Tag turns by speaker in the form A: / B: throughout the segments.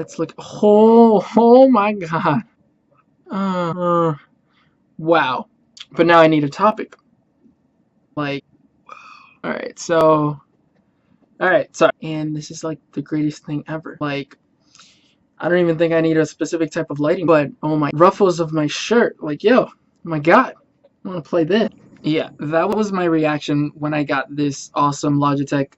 A: let's look. Oh my god. Wow. But now I need a topic. Like, alright, so. Alright, sorry. And this is like the greatest thing ever. Like, I don't even think I need a specific type of lighting, but oh my ruffles of my shirt. Like, yo, oh my god. I want to play this. Yeah, that was my reaction when I got this awesome Logitech,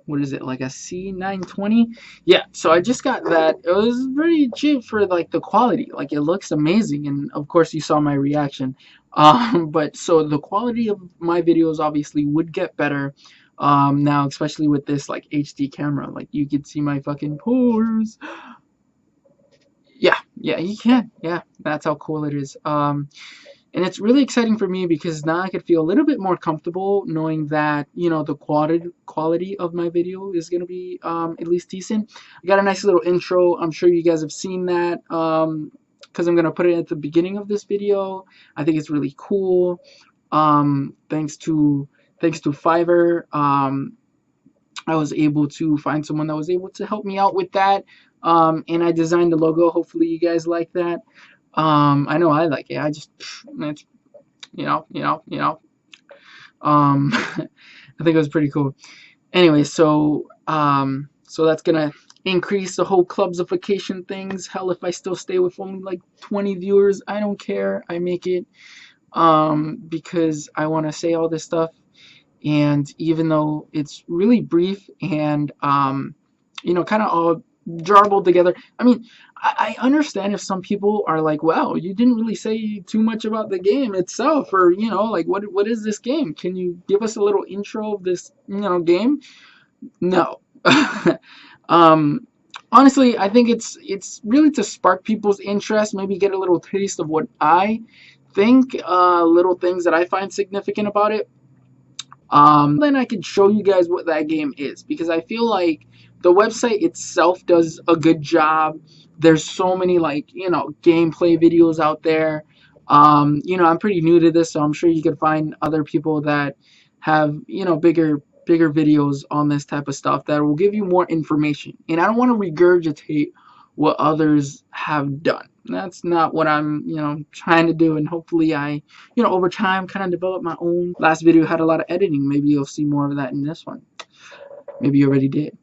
A: what is it, like a C920? Yeah, so I just got that. It was pretty cheap for like the quality. Like, it looks amazing, and of course you saw my reaction. But so the quality of my videos obviously would get better. Now, especially with this like HD camera, like you could see my fucking pores. Yeah, you can. Yeah, that's how cool it is. And it's really exciting for me because now I could feel a little bit more comfortable knowing that, you know, the quality of my video is going to be at least decent. I got a nice little intro. I'm sure you guys have seen that because I'm going to put it at the beginning of this video. I think it's really cool. Thanks to Fiverr, I was able to find someone that was able to help me out with that. And I designed the logo. Hopefully you guys like that. I know I like it. I just, it's, I think it was pretty cool. Anyway, so that's gonna increase the whole clubsification things. Hell, if I still stay with only like 20 viewers, I don't care. I make it, because I want to say all this stuff. And even though it's really brief and, kind of all jarbled together. I mean, I understand if some people are like, wow, you didn't really say too much about the game itself, or, like, what is this game? Can you give us a little intro of this, game? No. Honestly, I think it's really to spark people's interest, maybe get a little taste of what I think, little things that I find significant about it. Then I could show you guys what that game is, because I feel like the website itself does a good job. There's so many, like, gameplay videos out there. I'm pretty new to this, so I'm sure you could find other people that have, bigger videos on this type of stuff that will give you more information. And I don't want to regurgitate what others have done. That's not what I'm, trying to do. And hopefully I, over time kind of develop my own. Last video had a lot of editing. Maybe you'll see more of that in this one. Maybe you already did.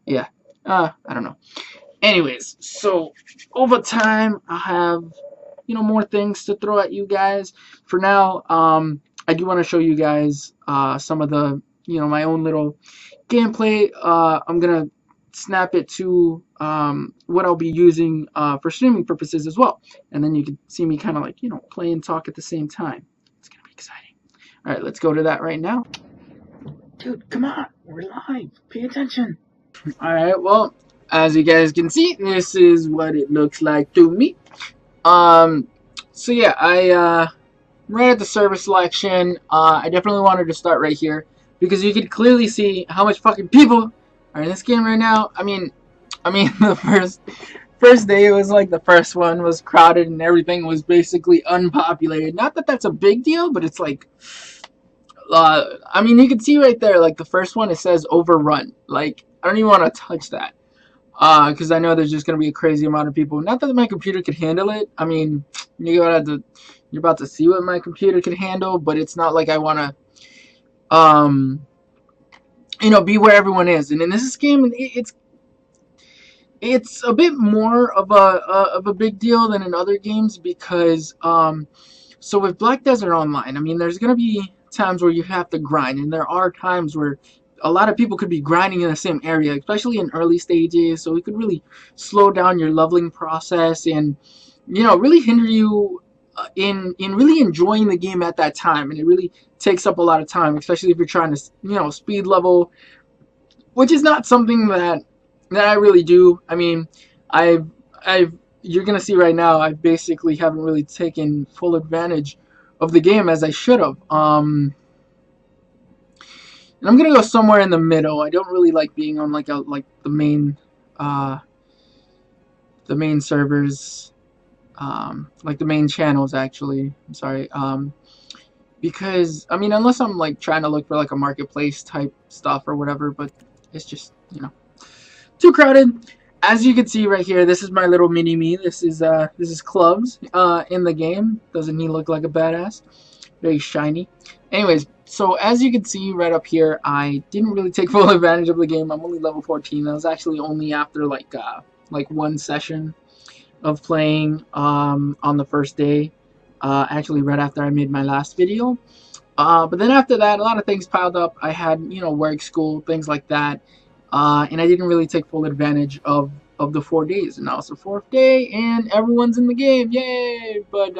A: Yeah. I don't know. Anyways, so over time I have, more things to throw at you guys. For now, I do want to show you guys some of the, my own little gameplay. I'm gonna snap it to what I'll be using for streaming purposes as well, and then you can see me kind of like, play and talk at the same time. It's gonna be exciting. All right, let's go to that right now. Dude, come on, we're live. Pay attention. All right, well, as you guys can see, this is what it looks like to me. So yeah, I right at the server selection. I definitely wanted to start right here because you can clearly see how much fucking people are in this game right now. I mean, the first day, it was like the first one was crowded and everything was basically unpopulated. Not that that's a big deal, but it's like, I mean, you can see right there, like the first one, it says overrun. Like, I don't even want to touch that. Because I know there's just going to be a crazy amount of people. Not that my computer could handle it. I mean, you're about to see what my computer can handle, but it's not like I want to, be where everyone is. And in this game, it's a bit more of a big deal than in other games because, so with Black Desert Online, I mean, there's going to be times where you have to grind, and there are times where a lot of people could be grinding in the same area, especially in early stages, so it could really slow down your leveling process and, really hinder you in really enjoying the game at that time. And it really takes up a lot of time, especially if you're trying to, speed level, which is not something that I really do. I mean, you're gonna see right now, I basically haven't really taken full advantage of the game as I should have. And I'm gonna go somewhere in the middle. I don't really like being on like the main servers, like the main channels actually. I'm sorry. Because I mean, unless I'm like trying to look for like a marketplace type stuff or whatever, but it's just, too crowded. as you can see right here, this is my little mini me. This is Clubs in the game. Doesn't he look like a badass? Very shiny. Anyways, so as you can see right up here, I didn't really take full advantage of the game. I'm only level 14. That was actually only after like one session of playing on the first day. Actually, right after I made my last video. But then after that, a lot of things piled up. I had, work, school, things like that. And I didn't really take full advantage of the 4 days. And now it's the fourth day, and everyone's in the game. Yay! But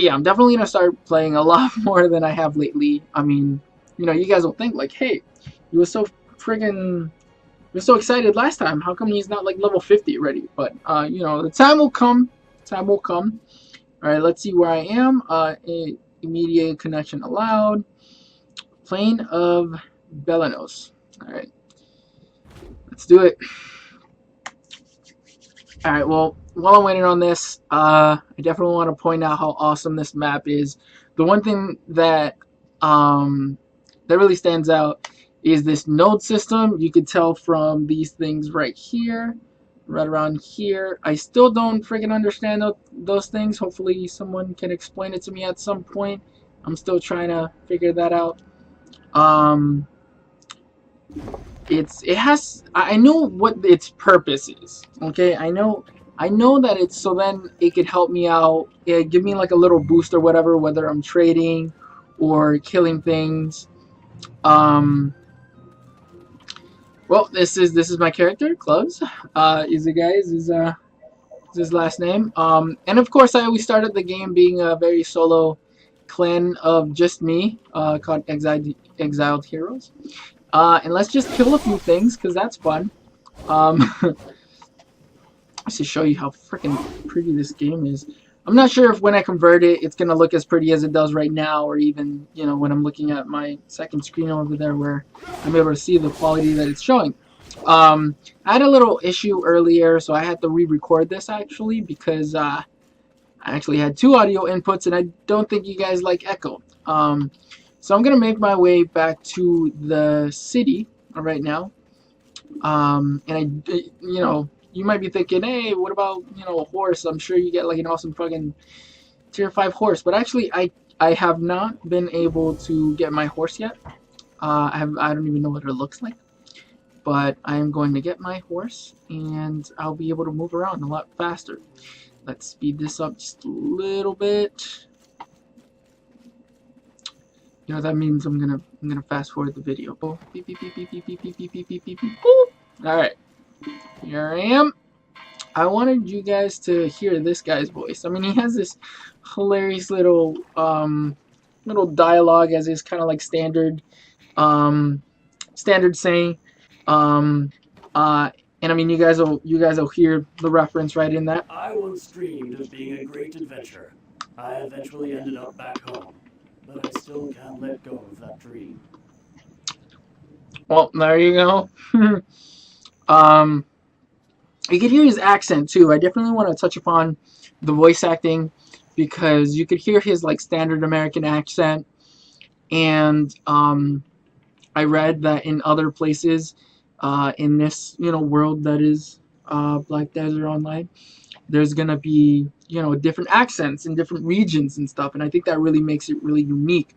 A: yeah, I'm definitely going to start playing a lot more than I have lately. I mean, you guys will think, like, hey, he was so friggin'... He was so excited last time. How come he's not, like, level 50 already? But, the time will come. Time will come. Alright, let's see where I am. Immediate connection allowed. Plain of Belenos. Alright. Let's do it. Alright, well, while I'm waiting on this, I definitely want to point out how awesome this map is. The one thing that that really stands out is this node system. You can tell from these things right here, right around here. I still don't freaking understand those things. Hopefully someone can explain it to me at some point. I'm still trying to figure that out. I know what its purpose is. Okay, I know that it's so then it could help me out, give me like a little boost or whatever, whether I'm trading or killing things. Well, this is my character, Clubs. Is the guy is his last name. And of course I always started the game being a very solo clan of just me, called Exiled Heroes. And let's just kill a few things, because that's fun. Just to show you how freaking pretty this game is. I'm not sure if when I convert it, it's going to look as pretty as it does right now, or even, when I'm looking at my second screen over there where I'm able to see the quality that it's showing. I had a little issue earlier, so I had to re-record this, actually, because I actually had two audio inputs, and I don't think you guys like echo. So I'm going to make my way back to the city right now. And you might be thinking, hey, what about, a horse? I'm sure you get like an awesome fucking tier 5 horse. But actually, I have not been able to get my horse yet. I don't even know what it looks like. But I am going to get my horse, and I'll be able to move around a lot faster. Let's speed this up just a little bit. That means I'm gonna fast forward the video. Oh, beep beep beep beep beep beep beep beep beep beep beep beep. Alright. Here I am. I wanted you guys to hear this guy's voice. I mean, he has this hilarious little dialogue as his kind of like standard saying. And I mean, you guys will hear the reference right in that.
B: I once dreamed of being a great adventurer. I eventually ended up back home, but I still can't let go of that dream.
A: Well, there you go. You can hear his accent too. I definitely want to touch upon the voice acting, because you could hear his like standard American accent, and I read that in other places in this world that is Black Desert Online, there's gonna be different accents in different regions and stuff, and I think that really makes it really unique.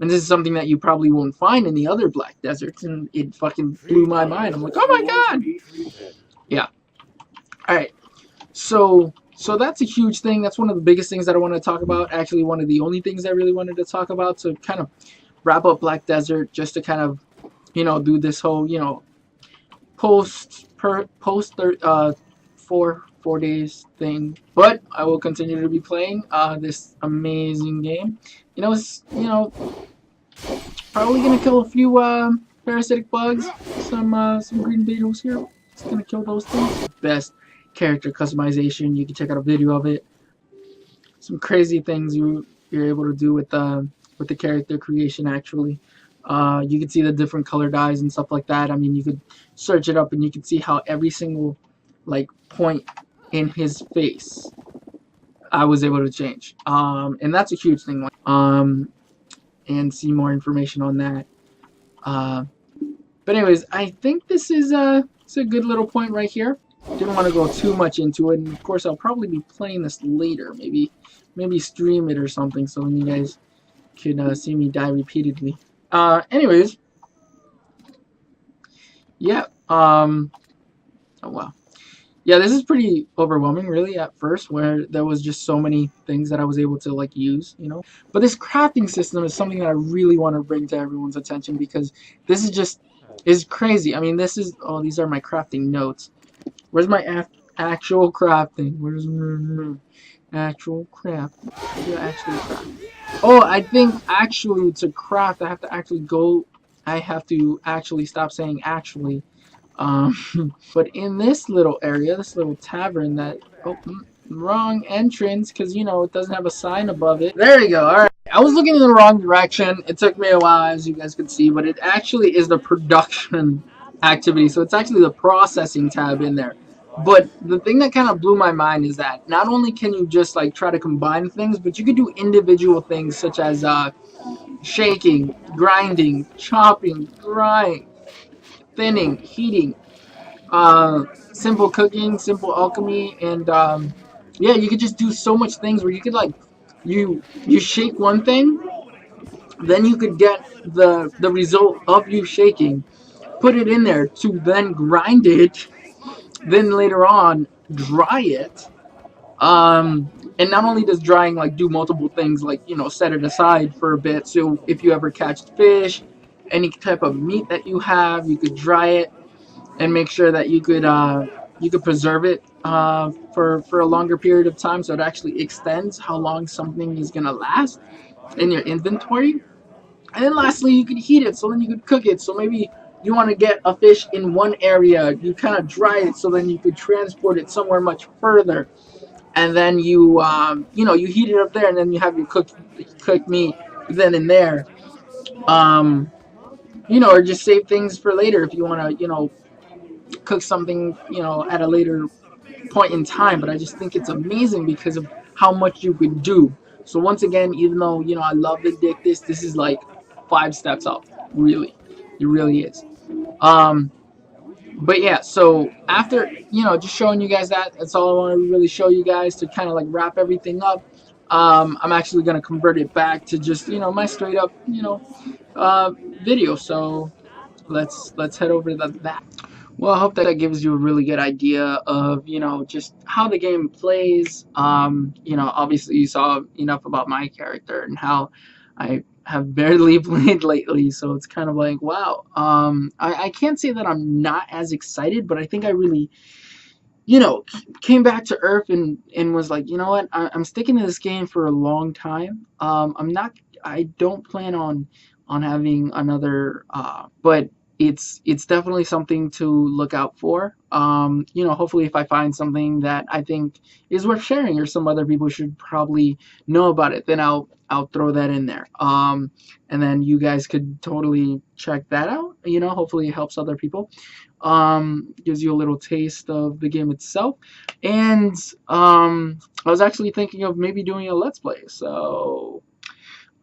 A: And this is something that you probably won't find in the other Black Deserts, and it fucking blew my mind. I'm like, oh my god! Yeah. Alright. So that's a huge thing. That's one of the biggest things that I want to talk about. Actually, one of the only things I really wanted to talk about, to kind of wrap up Black Desert, just to kind of, do this whole, post 4 days thing. But I will continue to be playing this amazing game. It's probably gonna kill a few parasitic bugs, some green beetles here. It's gonna kill those things. Best character customization. You can check out a video of it. Some crazy things you're able to do with the character creation. Actually, you can see the different color dyes and stuff like that. I mean, you could search it up and you can see how every single like point in his face I was able to change, and that's a huge thing. And see more information on that. But anyways, I think this is it's a good little point right here. didn't want to go too much into it. And of course, I'll probably be playing this later. Maybe stream it or something, so then you guys can see me die repeatedly. Anyways, yeah. Oh wow. Yeah, this is pretty overwhelming, really, at first, where there was just so many things that I was able to like use, you know. But this crafting system is something that I really want to bring to everyone's attention because this is crazy. I mean, this is these are my crafting notes. Where's my actual crafting? Where's actual craft? Yeah, actually craft. Oh, I think actually to craft, I have to actually go. I have to actually stop saying actually. But in this little area, this little tavern that, oh, wrong entrance, because, you know, it doesn't have a sign above it. There you go, alright. I was looking in the wrong direction. It took me a while, as you guys could see, but it actually is the production activity, so it's actually the processing tab in there. But the thing that kind of blew my mind is that not only can you just, like, try to combine things, but you could do individual things such as, shaking, grinding, chopping, drying, thinning, heating, simple cooking, simple alchemy, and yeah, you could just do so much things where you could like you shake one thing, then you could get the result of you shaking, put it in there to then grind it, then later on dry it. And not only does drying like do multiple things, like, you know, set it aside for a bit, so if you ever catch fish, any type of meat that you have, you could dry it and make sure that you could preserve it for a longer period of time, so it actually extends how long something is gonna last in your inventory. And then lastly, you could heat it, so then you could cook it. So maybe you want to get a fish in one area, you kind of dry it, so then you could transport it somewhere much further, and then you know, you heat it up there, and then you have your cooked meat then and there. Um, you know, or just save things for later if you want to, you know, cook something, you know, at a later point in time. But I just think it's amazing because of how much you could do. So once again, even though, you know, I love Vindictus, this is like 5 steps up. Really, it really is. Um, but yeah, so after, you know, just showing you guys that's all I want to really show you guys to kind of like wrap everything up. I'm actually gonna convert it back to just, you know, my straight up, you know, uh, video. So let's head over to that. Well, I hope that gives you a really good idea of, you know, just how the game plays. You know, obviously you saw enough about my character and how I have barely played lately, so it's kind of like, wow. I can't say that I'm not as excited, but I think I really, you know, came back to Earth and was like, you know what, I'm sticking to this game for a long time. I don't plan on having another, but it's definitely something to look out for. You know, hopefully if I find something that I think is worth sharing or some other people should probably know about it, then I'll throw that in there. And then you guys could totally check that out. You know, hopefully it helps other people. Gives you a little taste of the game itself. And I was actually thinking of maybe doing a let's play, so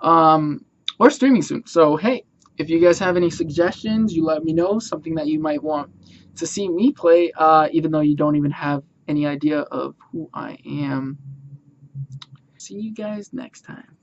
A: or streaming soon. So hey, if you guys have any suggestions, you let me know. Something that you might want to see me play, even though you don't even have any idea of who I am. See you guys next time.